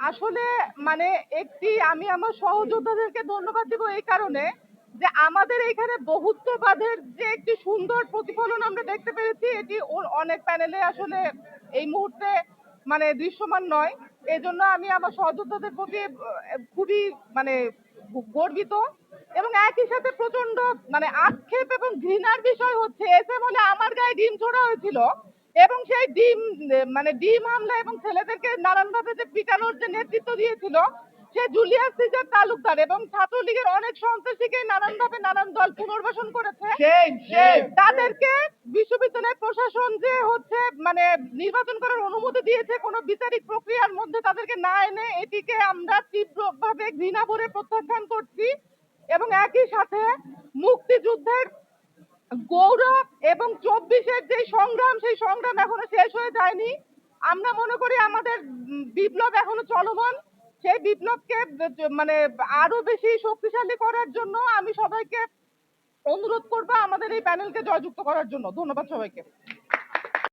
আসলে মানে আমি আমার সহযোদ্ধাদেরকে ধন্যবাদ দিব এই কারণে যে আমাদের এখানে বহুত্ববাদের যে একটি সুন্দর প্রতিফলন আমরা দেখতে পেরেছি, এটি অনেক প্যানেলে আসলে এই মুহূর্তে মানে দৃশ্যমান নয়। এজন্য আমি আমার সহযোদ্ধাদের প্রতি খুবই মানে গর্বিত। এবং একই সাথে প্রচন্ড মানে আক্ষেপ এবং ঘৃণার বিষয় হচ্ছে, এসএম হলে আমার গায়ে ডিম ছোড়া হয়েছিল এবং সেই ডিম হামলা এবং ছেলেদেরকে নানানভাবে যে পিটানোর যে নেতৃত্ব দিয়েছিল সে জুলিয়াস সিজার তালুকদার, এবং ছাত্রলীগের অনেক সন্ত্রাসীকে নানানভাবে নানান দল পুনর্বাসন করেছে। তাদেরকে বিশ্ববিদ্যালয় প্রশাসন যে হচ্ছে মানে নির্বাচন করার অনুমতি দিয়েছে কোনো বিচারিক প্রক্রিয়ার মধ্যে তাদেরকে না এনে, এটিকে আমরা তীব্রভাবে ঘৃণা ভরে প্রত্যাখ্যান করছি। এবং একই সাথে মুক্তিযুদ্ধের গৌরব এবং 24-এর যে সংগ্রাম, সেই সংগ্রাম এখনো শেষ হয়ে যায়নি। আমরা মনে করি আমাদের বিপ্লব এখনো চলমান। সেই বিপ্লবকে মানে আরো বেশি শক্তিশালী করার জন্য আমি সবাইকে অনুরোধ করবো আমাদের এই প্যানেলকে জয়যুক্ত করার জন্য। ধন্যবাদ সবাইকে।